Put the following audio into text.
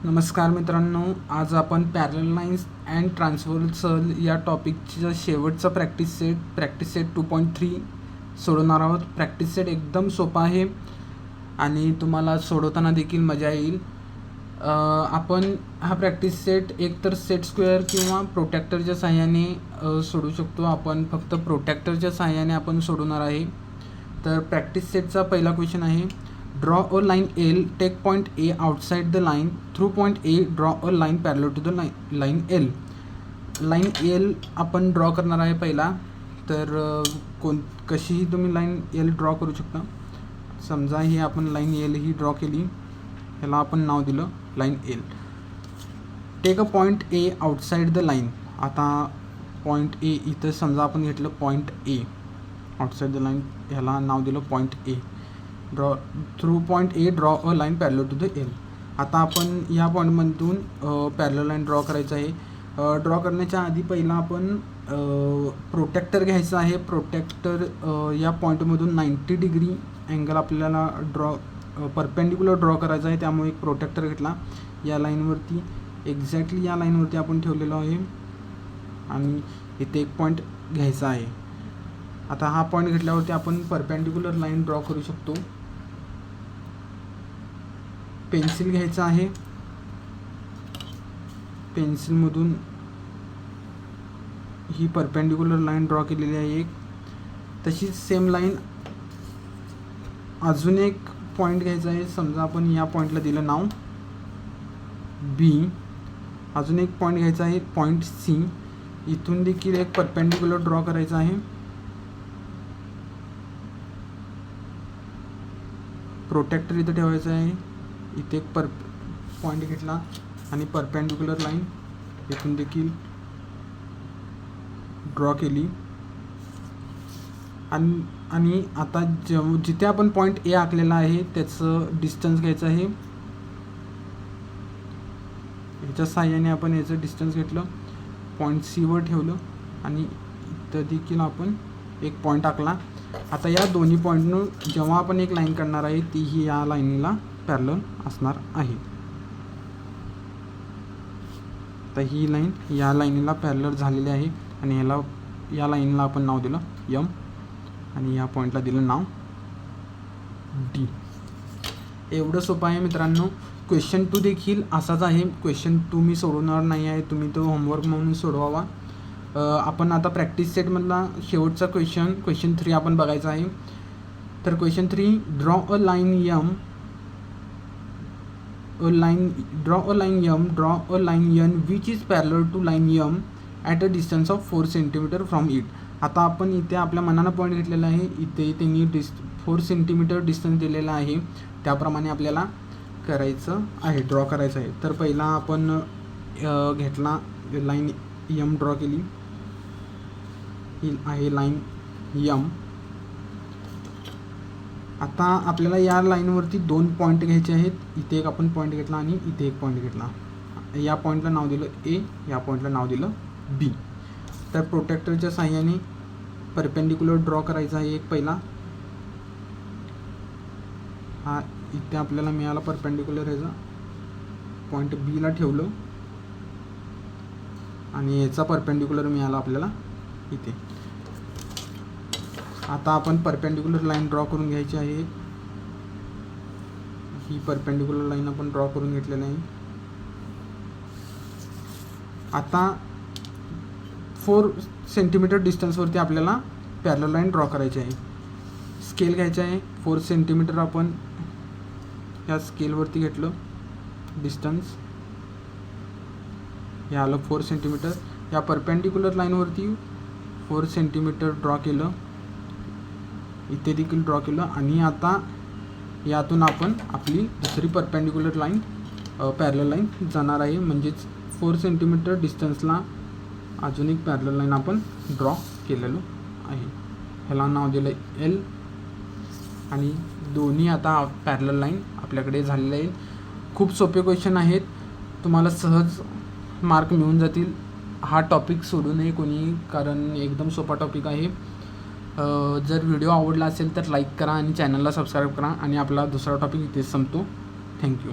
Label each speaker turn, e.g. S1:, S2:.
S1: नमस्कार मित्रांनो, आज आपण पॅरलल लाईन्स अँड ट्रान्सव्हर्सल या टॉपिकचा शेवटचा प्रॅक्टिस सेट 2.3 सोडवणार आहोत. प्रॅक्टिस सेट एकदम सोपा आहे आणि तुम्हाला सोडवताना देखील मजा येईल. आपण हा प्रॅक्टिस सेट एकतर सेट स्क्वेअर किंवा प्रोटॅक्टरच्या साहाय्याने सोडवू शकतो. आपण फक्त प्रोटॅक्टरच्या साहाय्याने आपण सोडवणार आहे. तर प्रॅक्टिस सेटचा पहिला क्वेश्चन आहे, draw a line L, take point A outside the line, through point A draw a line parallel to the line L. Line L आपण ड्रॉ करणार आहे पहिला. तर कशीही तुम्ही लाईन L ड्रॉ करू शकता. समजा ही आपण लाईन L ही ड्रॉ केली, ह्याला आपण नाव दिलं line L. Take a point A outside the line. आता पॉईंट A इथं समजा आपण घेतलं point A outside the line, ह्याला नाव दिलं point A. Draw through point A draw a line parallel to the L. आता आपण या पॉईंटमधून पॅरलल लाईन ड्रॉ करायचं आहे. ड्रॉ करण्याच्या आधी पहिला आपण प्रोटॅक्टर घ्यायचं आहे. प्रोटॅक्टर या पॉईंटमधून 90 डिग्री अँगल आपल्याला परपेंडिक्युलर ड्रॉ करायचा आहे. त्यामुळे एक प्रोटॅक्टर घेतला. या लाईनवरती एक्झॅक्टली या लाईनवरती आपण ठेवलेलो आहे आणि इथे एक पॉईंट घ्यायचा आहे. आता हा पॉईंट घेतल्यावरती आपण परपेंडिक्युलर लाईन ड्रॉ करू शकतो. पेन्सिल घ्यायचं आहे. पेन्सिलमधून ही परपेंडिक्युलर लाईन ड्रॉ केलेली आहे एक. तशीच सेम लाईन अजून एक पॉईंट घ्यायचा आहे. समजा आपण या पॉईंटला दिलं नाव B. अजून एक पॉईंट घ्यायचा आहे पॉईंट C. इथून देखील एक परपेंडिक्युलर ड्रॉ करायचा आहे. प्रोटॅक्टर इथं ठेवायचं आहे. इथे एक पॉईंट घेतला आणि परपेंडिक्युलर लाईन इथून देखील ड्रॉ केली. आणि आता जिथे आपण पॉईंट A आखलेला आहे त्याचं डिस्टन्स घ्यायचं आहे. ह्याच्या साहाय्याने आपण याचं डिस्टन्स घेतलं, पॉईंट C वर ठेवलं आणि इथं देखील आपण एक पॉईंट आखला. आता या दोन्ही पॉईंटनं जेव्हा आपण एक लाईन काढणार आहे ती ही या लाईनीला पॅरलल असणार आहे. तर ही लाईन या लाईनीला पॅरलल झालेली आहे आणि या लाईनला आपण नाव दिलं M आणि या पॉईंटला दिलं नाव D. एवढं सोपं आहे मित्रांनो. क्वेश्चन 2 देखील असाच आहे. क्वेश्चन 2 मी सोडवणार नाही आहे, तुम्ही तो होमवर्क म्हणून सोडवावा. आपण आता प्रॅक्टिस सेटमधला शेवटचा क्वेश्चन 3 आपण बघायचा आहे. तर question 3, draw a line M, draw a line N which is parallel to line M at a distance of 4 centimetre from it. आता आपण इथे आपल्या मनानं पॉईंट घेतलेला आहे. इथे त्यांनी 4 सेंटीमीटर डिस्टन्स दिलेला आहे. त्याप्रमाणे आपल्याला करायचं आहे, ड्रॉ करायचं आहे. तर पहिला आपण घेतला लाईन M ड्रॉ केली. ही आहे लाईन M. आता आपल्याला या लाईनवरती 2 पॉईंट घ्यायचे आहेत. इथे एक आपण पॉईंट घेतला आणि इथे एक पॉईंट घेतला. या पॉईंटला नाव दिलं A, या पॉईंटला नाव दिलं B. तर प्रोटॅक्टरच्या साहाय्याने परपेंडिक्युलर ड्रॉ करायचा आहे एक पहिला. हा इथे आपल्याला मिळाला परपेंडिक्युलर, ह्याचा पॉईंट B ला ठेवलं आणि याचा परपेंडिक्युलर मिळाला आपल्याला इथे. आता आपण परपेंडिक्युलर लाईन ड्रॉ करून घ्यायची आहे. ही परपेंडिक्युलर लाईन आपण ड्रॉ करून घेतलेली आहे. आता 4 सेंटीमीटर डिस्टन्सवरती आपल्याला पॅरलल लाईन ड्रॉ करायची आहे. स्केल घ्यायचं आहे. 4 सेंटीमीटर आपण या स्केलवरती घेतलं डिस्टन्स, हे आलं 4 सेंटीमीटर. या परपेंडिक्युलर लाईनवरती 4 सेंटीमीटर ड्रॉ केलं, इथे देखील ड्रॉ केलं आणि आता यातून आपण आपली दुसरी परपेंडिक्युलर लाईन पॅरलल लाईन जाणार आहे. म्हणजेच 4 सेंटीमीटर डिस्टन्सला अजून एक पॅरलल लाईन आपण ड्रॉ केलेलं आहे. ह्याला नाव दिलं L आणि दोन्ही आता पॅरलल लाईन आपल्याकडे झालेले आहे. खूप सोपे क्वेश्चन आहेत, तुम्हाला सहज मार्क मिळून जातील. हा टॉपिक सोडू नये कोणी, कारण एकदम सोपा टॉपिक आहे. जर व्हिडिओ आवडला असेल तर लाईक करा आणि चॅनलला सबस्क्राईब करा आणि आपला दुसरा टॉपिक इथेच संपतो. थँक्यू.